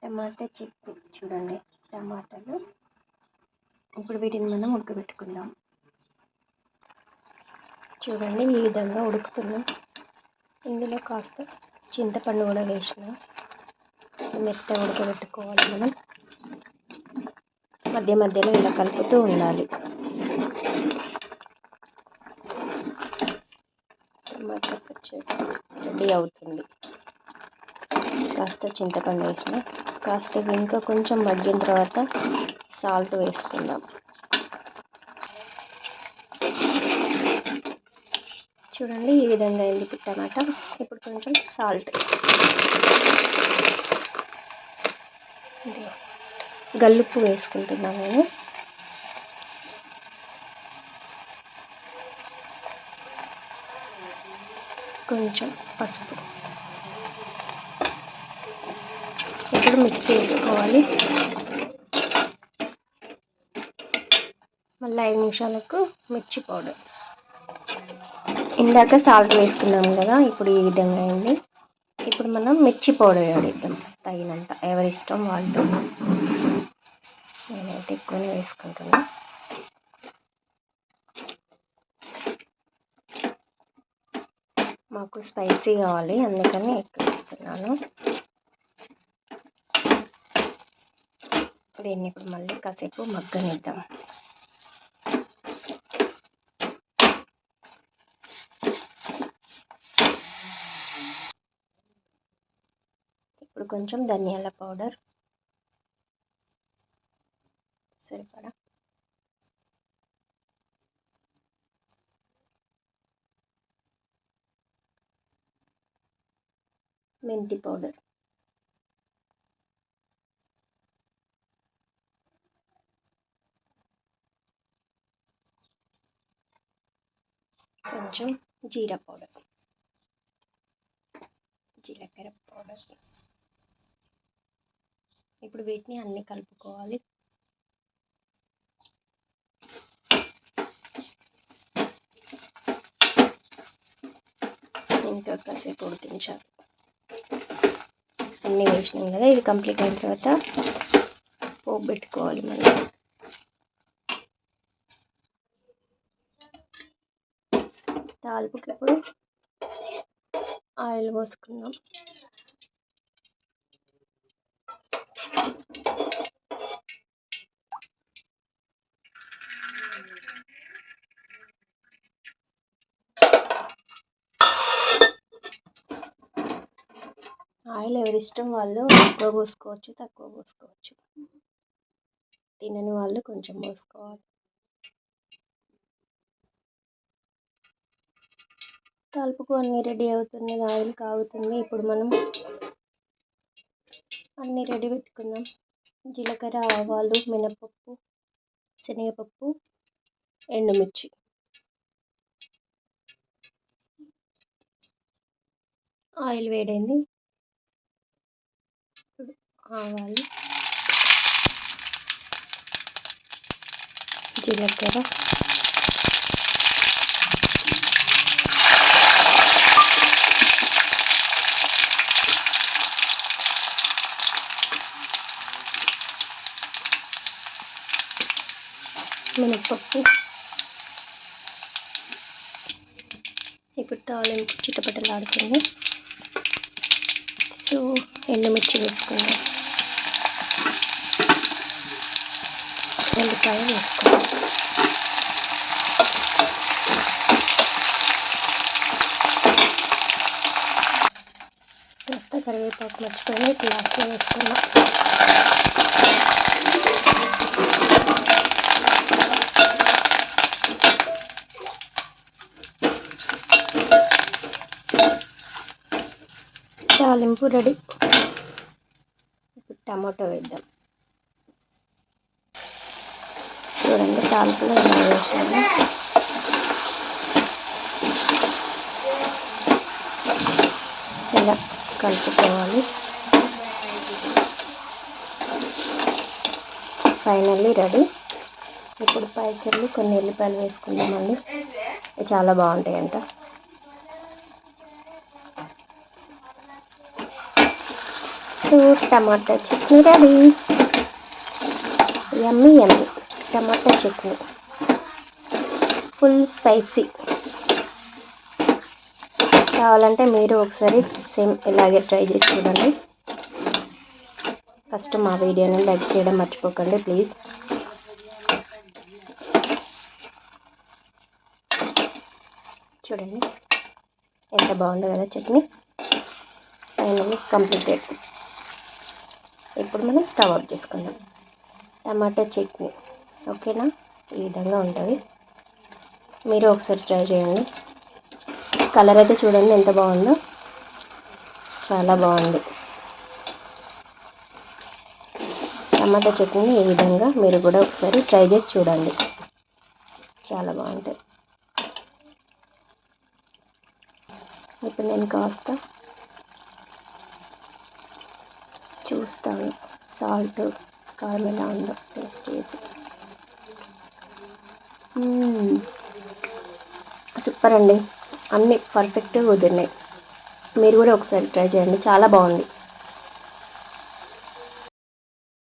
టమాటా చట్నీ చూడండి. టమాటాలు ఇప్పుడు వీటిని మనం ఉడకబెట్టుకుందాం. చూడండి ఈ విధంగా ఉడుకుతున్నాం. ఇందులో కాస్త చింతపండు కూడా వేసిన మెత్తగా ఉడకబెట్టుకోవాలి. మనం మధ్య మధ్యలో ఇలా కలుపుతూ ఉండాలి. టమాటా పచ్చడి రెడీ అవుతుంది. కాస్త చింతపండు వేసిన కాస్త ఇంకా కొంచెం మగ్గిన తర్వాత సాల్ట్ వేసుకుందాం. చూడండి ఈ విధంగా అయింది టమాటా. ఇప్పుడు కొంచెం సాల్ట్, గల్లుప్పు వేసుకుంటున్నాను నేను. కొంచెం పసుపు. ఇప్పుడు మిక్స్ చేసుకోవాలి. మళ్ళీ 5 నిమిషాలకు మిర్చి పౌడర్. ఇందాక సాల్ట్ వేసుకున్నాం కదా, ఇప్పుడు ఈ విధంగా అయింది. ఇప్పుడు మనం మిర్చి పౌడర్ వేద్దాం తగినంత, ఎవరి ఇష్టం వాళ్ళు. నేనైతే ఎక్కువనే వేసుకుంటున్నా. మాకు స్పైసీ కావాలి, అందుకని ఎక్కువ వేస్తున్నాను. దీన్ని ఇప్పుడు మళ్ళీ కాసేపు మగ్గనిద్దాం. ఇప్పుడు కొంచెం ధనియాల పౌడర్ సరిపడా, మెంతి పౌడర్, కొంచెం జీరా పౌడర్, జీలకర్ర పౌడర్. ఇప్పుడు వీటిని అన్నీ కలుపుకోవాలి. ఇంకా కాసేపు ఉడికించాలి. అన్నీ వేసినాం కదా, ఇది కంప్లీట్ అయిన తర్వాత పోపు పెట్టుకోవాలి. మళ్ళీ తాలింపుకి ఇప్పుడు ఆయిల్ పోసుకుందాం. ఆయిల్ ఎవరి ఇష్టం వాళ్ళు, ఎక్కువ పోసుకోవచ్చు, తక్కువ పోసుకోవచ్చు. తినని వాళ్ళు కొంచెం పోసుకోవాలి. తాలింపుకు అన్నీ రెడీ అవుతుంది, ఆయిల్ కాగుతుంది. ఇప్పుడు మనం అన్నీ రెడీ పెట్టుకుందాం. జీలకర్ర, ఆవాలు, మినపప్పు, శనగపప్పు, ఎండుమిర్చి. ఆయిల్ వేడైంది. ఆవాలు, జీలకర్ర, మినపప్పు. ఇప్పుడు తాలింపు చిటపటలాడుతుంది. సో ఎండుమిర్చి వేసుకుందాం, ఉల్లిపాయ వేసుకుందాం. కాస్త కరివేపాకు మర్చిపోయి గ్లాస్లో వేసుకుందాం. తాలింపు రెడీ. ఇప్పుడు టమాటో వేద్దాం. చూడండి తాలింపులో ఇలా వేసాను. ఇలా కలుపుకోవాలి. Finally ready. ఇప్పుడు పైకి కొన్ని ఎల్లిపాయలు వేసుకుందామండి, చాలా బాగుంటాయంట. సో టమాటా చట్నీ రెడీ. యమ్మీ యమ్మీ టమాటా చట్నీ, ఫుల్ స్పైసీ. కావాలంటే మీరు ఒకసారి సేమ్ ఇలాగే ట్రై చేసి చూడండి. ఫస్ట్ మా వీడియోని లైక్ చేయడం మర్చిపోకండి ప్లీజ్. చూడండి ఎంత బాగుందో కదా చట్నీ. Finally completed. ఇప్పుడు మనం స్టవ్ ఆఫ్ చేసుకుందాం. టమాటా చట్నీ ఓకేనా, ఈ విధంగా ఉంటుంది. మీరు ఒకసారి ట్రై చేయండి. కలర్ అయితే చూడండి ఎంత బాగుందో, చాలా బాగుంది. టమాటా చట్నీ ఈ విధంగా మీరు కూడా ఒకసారి ట్రై చేసి చూడండి, చాలా బాగుంటుంది. ఇప్పుడు నేను కాస్త చూస్తాను సాల్ట్ కారం ఎలా ఉందో టేస్ట్ చేసి. సూపర్ అండి, అన్నీ పర్ఫెక్ట్గా కుదిరినాయి. మీరు కూడా ఒకసారి ట్రై చేయండి, చాలా బాగుంది.